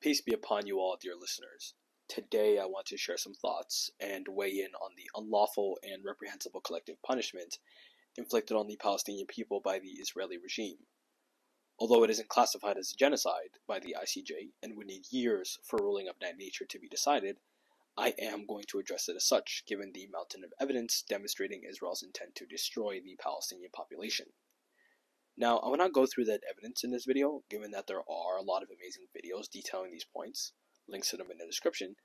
Peace be upon you all, dear listeners. Today I want to share some thoughts and weigh in on the unlawful and reprehensible collective punishment inflicted on the Palestinian people by the Israeli regime. Although it isn't classified as a genocide by the ICJ and would need years for a ruling of that nature to be decided, I am going to address it as such, given the mountain of evidence demonstrating Israel's intent to destroy the Palestinian population. Now, I will not go through that evidence in this video, given that there are a lot of amazing videos detailing these points, links to them in the description.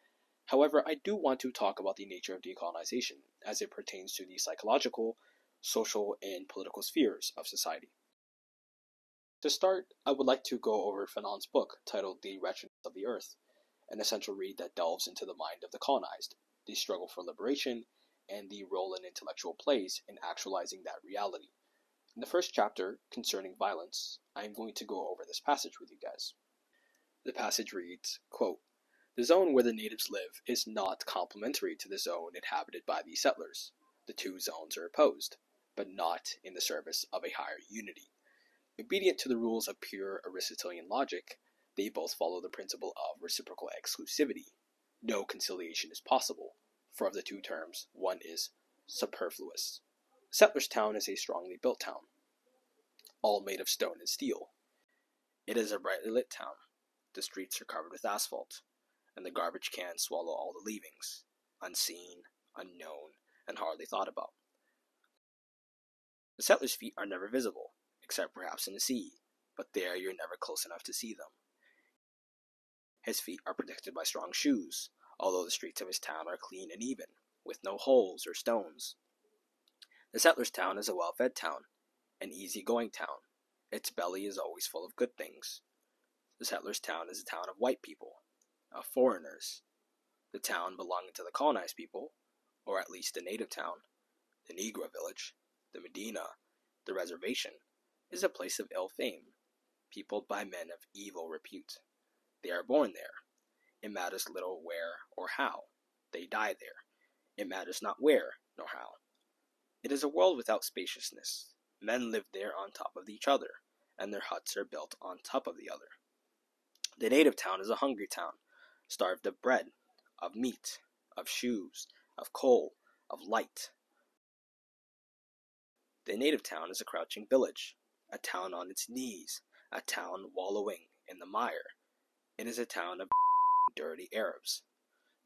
However, I do want to talk about the nature of decolonization, as it pertains to the psychological, social, and political spheres of society. To start, I would like to go over Fanon's book, titled The Wretched of the Earth, an essential read that delves into the mind of the colonized, the struggle for liberation, and the role an intellectual plays in actualizing that reality. In the first chapter, concerning violence, I am going to go over this passage with you guys. The passage reads, quote, "The zone where the natives live is not complementary to the zone inhabited by the settlers. The two zones are opposed, but not in the service of a higher unity. Obedient to the rules of pure Aristotelian logic, they both follow the principle of reciprocal exclusivity. No conciliation is possible, for of the two terms, one is superfluous. Settler's Town is a strongly built town, all made of stone and steel. It is a brightly lit town. The streets are covered with asphalt, and the garbage cans swallow all the leavings, unseen, unknown, and hardly thought about. The settler's feet are never visible, except perhaps in the sea, but there you're never close enough to see them. His feet are protected by strong shoes, although the streets of his town are clean and even, with no holes or stones. The settler's town is a well-fed town, an easy-going town. Its belly is always full of good things. The settler's town is a town of white people, of foreigners. The town belonging to the colonized people, or at least the native town, the Negro village, the Medina, the reservation, is a place of ill fame, peopled by men of evil repute. They are born there. It matters little where or how. They die there. It matters not where nor how. It is a world without spaciousness. Men live there on top of each other, and their huts are built on top of the other. The native town is a hungry town, starved of bread, of meat, of shoes, of coal, of light. The native town is a crouching village, a town on its knees, a town wallowing in the mire. It is a town of dirty Arabs.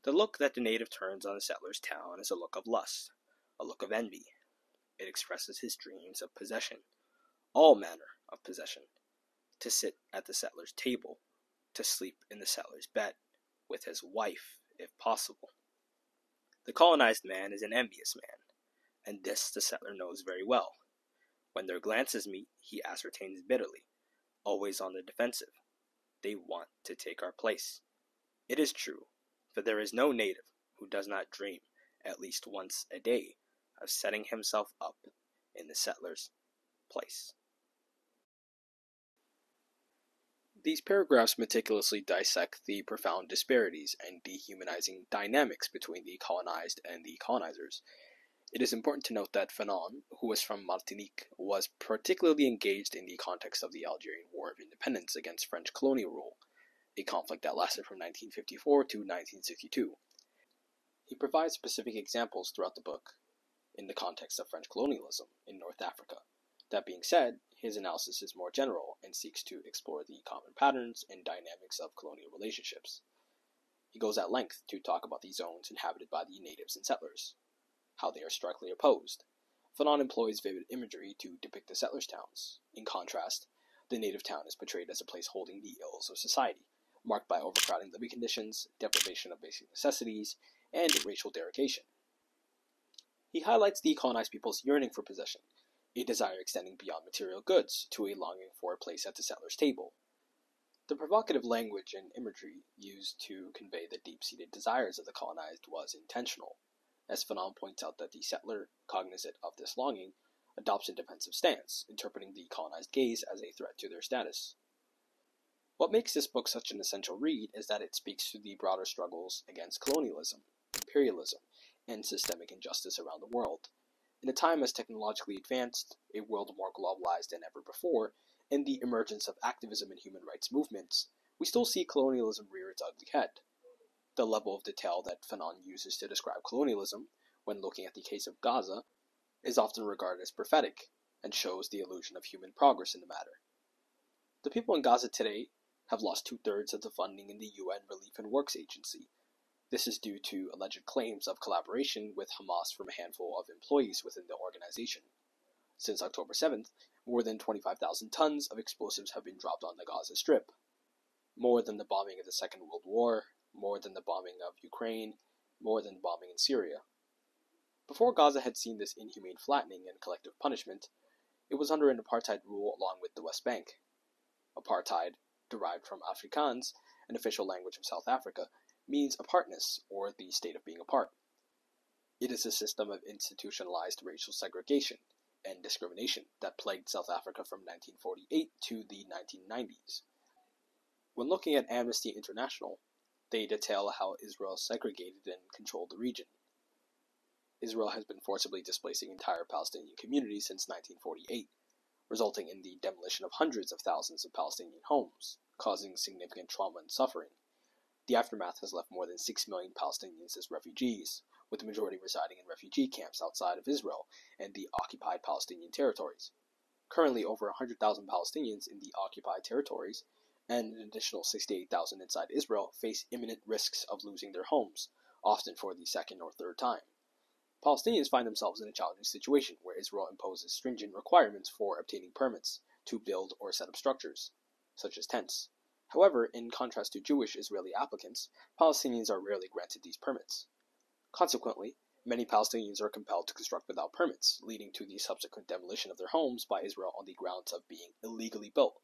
The look that the native turns on the settler's town is a look of lust, a look of envy. It expresses his dreams of possession, all manner of possession, to sit at the settler's table, to sleep in the settler's bed, with his wife, if possible. The colonized man is an envious man, and this the settler knows very well. When their glances meet, he ascertains bitterly, always on the defensive. They want to take our place. It is true, for there is no native who does not dream, at least once a day, of setting himself up in the settler's place." These paragraphs meticulously dissect the profound disparities and dehumanizing dynamics between the colonized and the colonizers. It is important to note that Fanon, who was from Martinique, was particularly engaged in the context of the Algerian War of Independence against French colonial rule, a conflict that lasted from 1954 to 1962. He provides specific examples throughout the book in the context of French colonialism in North Africa. That being said, his analysis is more general and seeks to explore the common patterns and dynamics of colonial relationships. He goes at length to talk about the zones inhabited by the natives and settlers, how they are starkly opposed. Fanon employs vivid imagery to depict the settlers' towns. In contrast, the native town is portrayed as a place holding the ills of society, marked by overcrowding living conditions, deprivation of basic necessities, and racial derogation. He highlights the colonized people's yearning for possession, a desire extending beyond material goods to a longing for a place at the settler's table. The provocative language and imagery used to convey the deep-seated desires of the colonized was intentional, as Fanon points out that the settler, cognizant of this longing, adopts a defensive stance, interpreting the colonized gaze as a threat to their status. What makes this book such an essential read is that it speaks to the broader struggles against colonialism, imperialism, and systemic injustice around the world. In a time as technologically advanced, a world more globalized than ever before, and the emergence of activism and human rights movements, we still see colonialism rear its ugly head. The level of detail that Fanon uses to describe colonialism, when looking at the case of Gaza, is often regarded as prophetic, and shows the illusion of human progress in the matter. The people in Gaza today have lost 2/3 of the funding in the UN Relief and Works Agency. This is due to alleged claims of collaboration with Hamas from a handful of employees within the organization. Since October 7th, more than 25,000 tons of explosives have been dropped on the Gaza Strip. More than the bombing of the Second World War, more than the bombing of Ukraine, more than bombing in Syria. Before Gaza had seen this inhumane flattening and collective punishment, it was under an apartheid rule along with the West Bank. Apartheid, derived from Afrikaans, an official language of South Africa, means apartness, or the state of being apart. It is a system of institutionalized racial segregation and discrimination that plagued South Africa from 1948 to the 1990s. When looking at Amnesty International, they detail how Israel segregated and controlled the region. Israel has been forcibly displacing entire Palestinian communities since 1948, resulting in the demolition of hundreds of thousands of Palestinian homes, causing significant trauma and suffering. The aftermath has left more than 6 million Palestinians as refugees, with the majority residing in refugee camps outside of Israel and the occupied Palestinian territories. Currently, over 100,000 Palestinians in the occupied territories and an additional 68,000 inside Israel face imminent risks of losing their homes, often for the second or third time. Palestinians find themselves in a challenging situation where Israel imposes stringent requirements for obtaining permits to build or set up structures, such as tents. However, in contrast to Jewish Israeli applicants, Palestinians are rarely granted these permits. Consequently, many Palestinians are compelled to construct without permits, leading to the subsequent demolition of their homes by Israel on the grounds of being illegally built.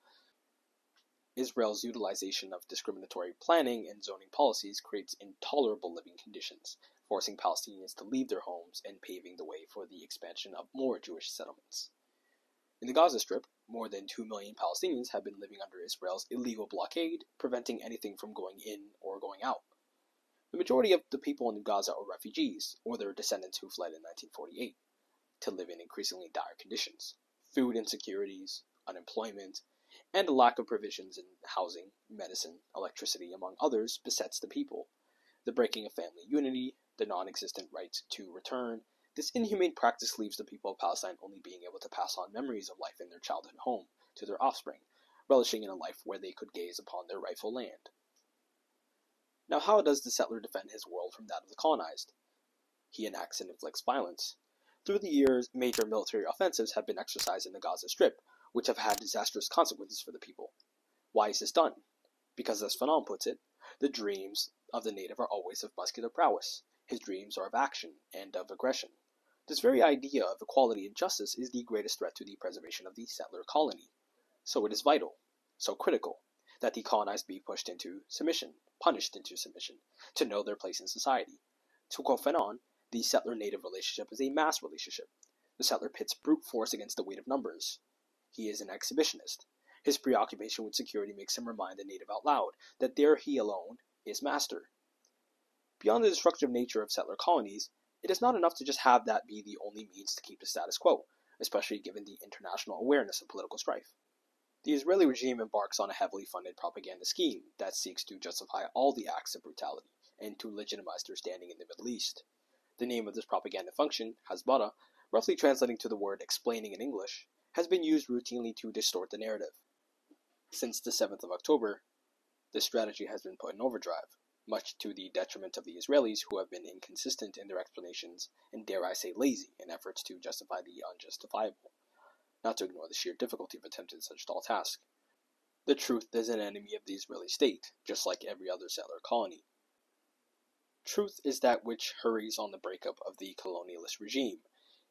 Israel's utilization of discriminatory planning and zoning policies creates intolerable living conditions, forcing Palestinians to leave their homes and paving the way for the expansion of more Jewish settlements. In the Gaza Strip, more than 2 million Palestinians have been living under Israel's illegal blockade, preventing anything from going in or going out. The majority of the people in Gaza are refugees, or their descendants who fled in 1948, to live in increasingly dire conditions. Food insecurities, unemployment, and a lack of provisions in housing, medicine, electricity, among others, besets the people. The breaking of family unity, the non-existent right to return, this inhumane practice leaves the people of Palestine only being able to pass on memories of life in their childhood home to their offspring, relishing in a life where they could gaze upon their rightful land. Now, how does the settler defend his world from that of the colonized? He enacts and inflicts violence. Through the years, major military offensives have been exercised in the Gaza Strip, which have had disastrous consequences for the people. Why is this done? Because, as Fanon puts it, the dreams of the native are always of muscular prowess. His dreams are of action and of aggression. This very idea of equality and justice is the greatest threat to the preservation of the settler colony. So it is vital, so critical, that the colonized be pushed into submission, punished into submission, to know their place in society. To quote Fanon, the settler-native relationship is a mass relationship. The settler pits brute force against the weight of numbers. He is an exhibitionist. His preoccupation with security makes him remind the native out loud that there he alone is master. Beyond the destructive nature of settler colonies, it is not enough to just have that be the only means to keep the status quo, especially given the international awareness of political strife. The Israeli regime embarks on a heavily funded propaganda scheme that seeks to justify all the acts of brutality and to legitimize their standing in the Middle East. The name of this propaganda function, Hasbara, roughly translating to the word explaining in English, has been used routinely to distort the narrative. Since the 7th of October, this strategy has been put in overdrive, much to the detriment of the Israelis, who have been inconsistent in their explanations and, dare I say, lazy in efforts to justify the unjustifiable, not to ignore the sheer difficulty of attempting such tall task. The truth is an enemy of the Israeli state, just like every other settler colony. Truth is that which hurries on the breakup of the colonialist regime.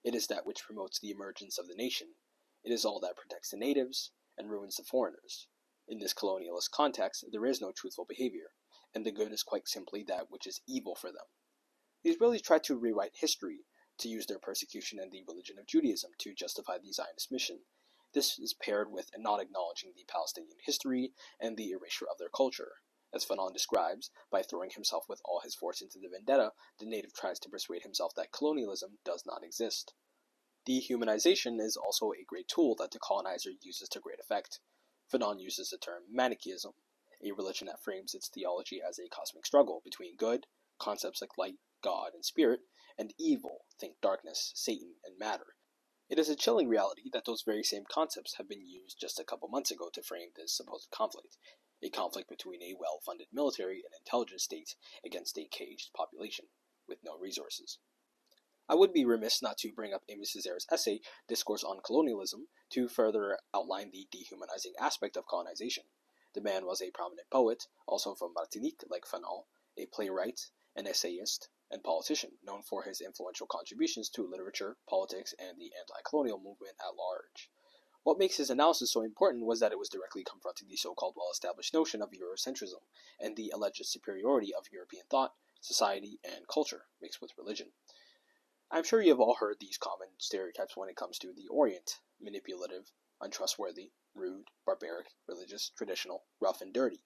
It is that which promotes the emergence of the nation. It is all that protects the natives and ruins the foreigners. In this colonialist context, there is no truthful behavior, and the good is quite simply that which is evil for them. The Israelis try to rewrite history, to use their persecution and the religion of Judaism to justify the Zionist mission. This is paired with not acknowledging the Palestinian history and the erasure of their culture. As Fanon describes, by throwing himself with all his force into the vendetta, the native tries to persuade himself that colonialism does not exist. Dehumanization is also a great tool that the colonizer uses to great effect. Fanon uses the term Manichaeism, a religion that frames its theology as a cosmic struggle between good, concepts like light, God, and spirit, and evil, think darkness, Satan, and matter. It is a chilling reality that those very same concepts have been used just a couple months ago to frame this supposed conflict, a conflict between a well-funded military and intelligence state against a caged population with no resources. I would be remiss not to bring up Aimé Césaire's essay, Discourse on Colonialism, to further outline the dehumanizing aspect of colonization. The man was a prominent poet, also from Martinique like Fanon, a playwright, an essayist, and politician, known for his influential contributions to literature, politics, and the anti-colonial movement at large. What makes his analysis so important was that it was directly confronting the so-called well-established notion of Eurocentrism and the alleged superiority of European thought, society, and culture mixed with religion. I'm sure you have all heard these common stereotypes when it comes to the Orient: manipulative, untrustworthy, rude, barbaric, religious, traditional, rough, and dirty.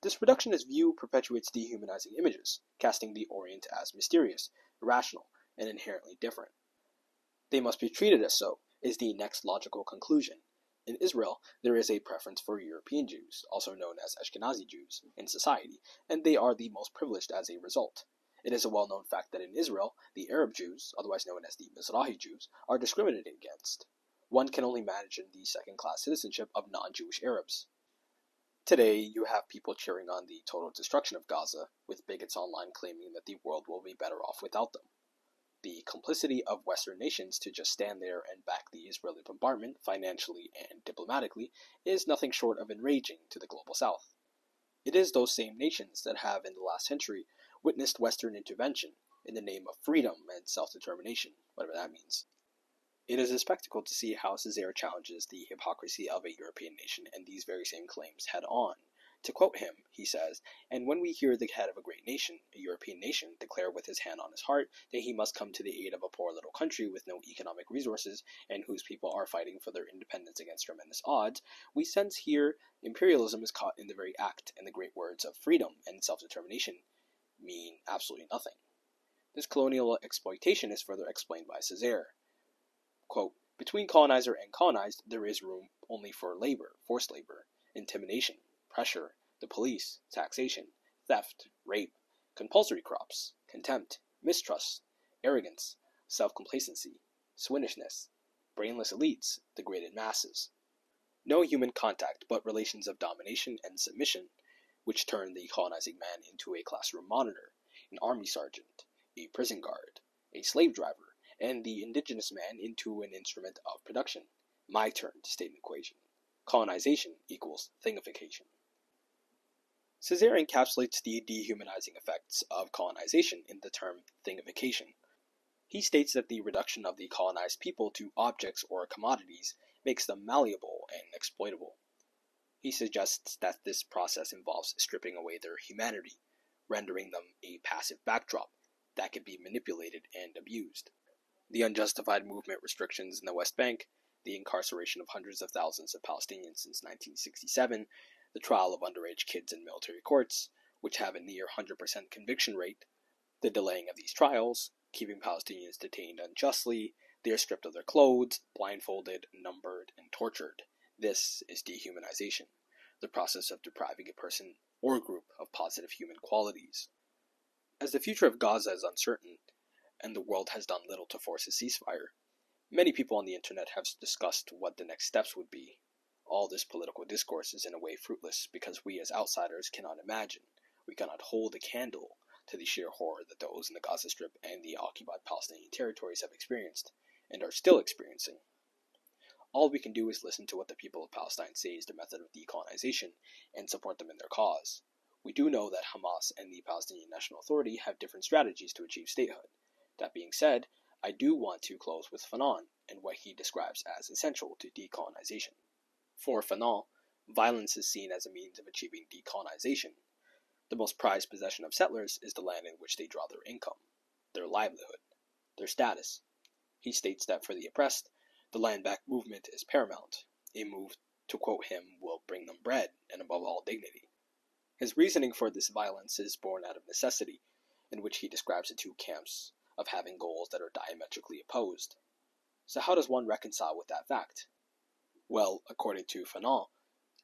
This reductionist view perpetuates dehumanizing images, casting the Orient as mysterious, irrational, and inherently different. They must be treated as so, is the next logical conclusion. In Israel, there is a preference for European Jews, also known as Ashkenazi Jews, in society, and they are the most privileged as a result. It is a well-known fact that in Israel, the Arab Jews, otherwise known as the Mizrahi Jews, are discriminated against. One can only imagine the second-class citizenship of non-Jewish Arabs. Today, you have people cheering on the total destruction of Gaza, with bigots online claiming that the world will be better off without them. The complicity of Western nations to just stand there and back the Israeli bombardment, financially and diplomatically, is nothing short of enraging to the global South. It is those same nations that have, in the last century, witnessed Western intervention in the name of freedom and self-determination, whatever that means. It is a spectacle to see how Césaire challenges the hypocrisy of a European nation and these very same claims head-on. To quote him, he says, "And when we hear the head of a great nation, a European nation, declare with his hand on his heart that he must come to the aid of a poor little country with no economic resources and whose people are fighting for their independence against tremendous odds, we sense here imperialism is caught in the very act, and the great words of freedom and self-determination mean absolutely nothing." This colonial exploitation is further explained by Césaire. Quote, "Between colonizer and colonized, there is room only for labor, forced labor, intimidation, pressure, the police, taxation, theft, rape, compulsory crops, contempt, mistrust, arrogance, self-complacency, swindishness, brainless elites, degraded masses. No human contact but relations of domination and submission, which turn the colonizing man into a classroom monitor, an army sergeant, a prison guard, a slave driver, and the indigenous man into an instrument of production. My turn to state an equation. Colonization equals thingification." Césaire encapsulates the dehumanizing effects of colonization in the term thingification. He states that the reduction of the colonized people to objects or commodities makes them malleable and exploitable. He suggests that this process involves stripping away their humanity, rendering them a passive backdrop that can be manipulated and abused. The unjustified movement restrictions in the West Bank, the incarceration of hundreds of thousands of Palestinians since 1967, the trial of underage kids in military courts, which have a near 100% conviction rate, the delaying of these trials, keeping Palestinians detained unjustly, they are stripped of their clothes, blindfolded, numbered, and tortured. This is dehumanization, the process of depriving a person or group of positive human qualities. As the future of Gaza is uncertain, and the world has done little to force a ceasefire, many people on the internet have discussed what the next steps would be. All this political discourse is in a way fruitless because we as outsiders cannot imagine, we cannot hold a candle to the sheer horror that those in the Gaza Strip and the occupied Palestinian territories have experienced, and are still experiencing. All we can do is listen to what the people of Palestine say is the method of decolonization, and support them in their cause. We do know that Hamas and the Palestinian National Authority have different strategies to achieve statehood. That being said, I do want to close with Fanon and what he describes as essential to decolonization. For Fanon, violence is seen as a means of achieving decolonization. The most prized possession of settlers is the land in which they draw their income, their livelihood, their status. He states that for the oppressed, the land back movement is paramount. A move, to quote him, will bring them bread and above all dignity. His reasoning for this violence is born out of necessity, in which he describes the two camps of having goals that are diametrically opposed. So how does one reconcile with that fact? Well, according to Fanon,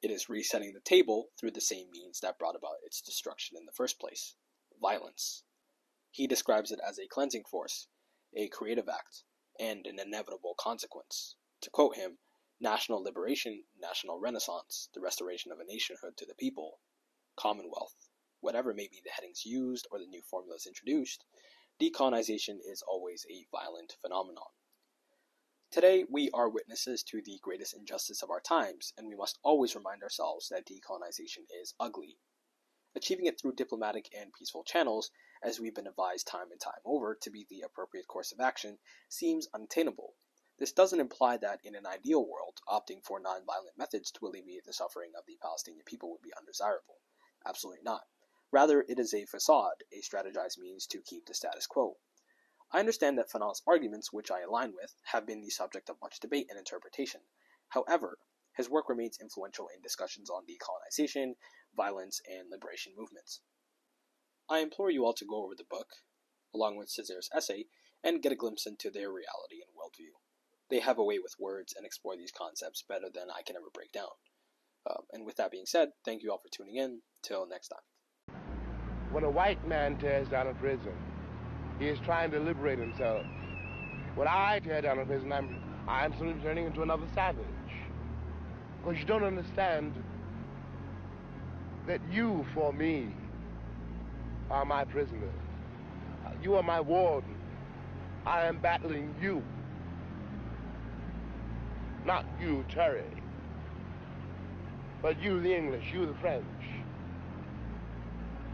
It is resetting the table through the same means that brought about its destruction in the first place, violence. He describes it as a cleansing force, a creative act, and an inevitable consequence. To quote him, national liberation, national renaissance, the restoration of a nationhood to the people, commonwealth, whatever may be the headings used or the new formulas introduced, decolonization is always a violent phenomenon. Today, we are witnesses to the greatest injustice of our times, and we must always remind ourselves that decolonization is ugly. Achieving it through diplomatic and peaceful channels, as we've been advised time and time over to be the appropriate course of action, seems unattainable. This doesn't imply that in an ideal world, opting for nonviolent methods to alleviate the suffering of the Palestinian people would be undesirable. Absolutely not. Rather, it is a facade, a strategized means to keep the status quo. I understand that Fanon's arguments, which I align with, have been the subject of much debate and interpretation. However, his work remains influential in discussions on decolonization, violence, and liberation movements. I implore you all to go over the book, along with Césaire's essay, and get a glimpse into their reality and worldview. They have a way with words and explore these concepts better than I can ever break down. And with that being said, thank you all for tuning in. Till next time. When a white man tears down a prison, he is trying to liberate himself. When I tear down a prison, I'm simply turning into another savage. Because you don't understand that you, for me, are my prisoner. You are my warden. I am battling you. Not you, Terry. But you, the English, you, the French.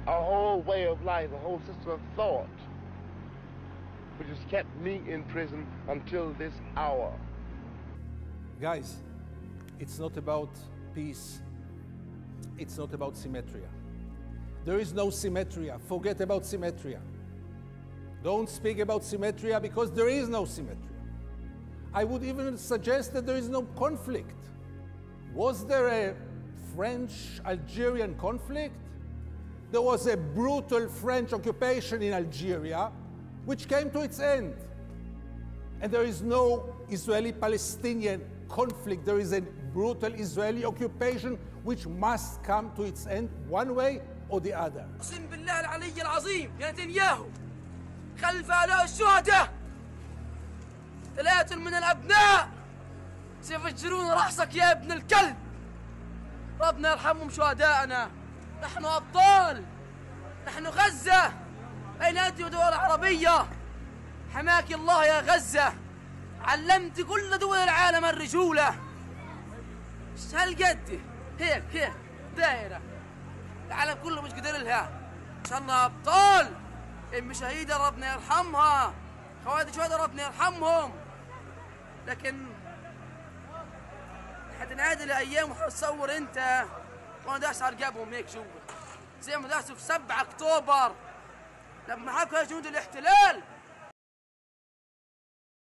A whole way of life, a whole system of thought, which has kept me in prison until this hour. Guys, it's not about peace. It's not about symmetria. There is no symmetria. Forget about symmetria. Don't speak about symmetria because there is no symmetria. I would even suggest that there is no conflict. Was there a French-Algerian conflict? There was a brutal French occupation in Algeria, which came to its end. And there is no Israeli-Palestinian conflict. There is a brutal Israeli occupation which must come to its end one way or the other. أقسم بالله العلي العظيم يا نتنياهو خلف هؤلاء الشهداء 3 من الأبناء سيفجرون رأسك يا ابن الكلب. ربنا يرحمهم شهداءنا. نحن أبطال. نحن غزة. أين أنت ودول العربية؟ حماك الله يا غزة. علمت كل دول العالم الرجولة. هالقد هيك دايرة. العالم كله مش قدر لها. عشاننا أبطال. أم شهيدة ربنا يرحمها. خواتي شهداء ربنا يرحمهم. لكن حتنعاد الأيام وحتصور أنت وأنا داس على رقابهم هيك جوا زي ما داسوا في 7 أكتوبر لما حكوا جنود الاحتلال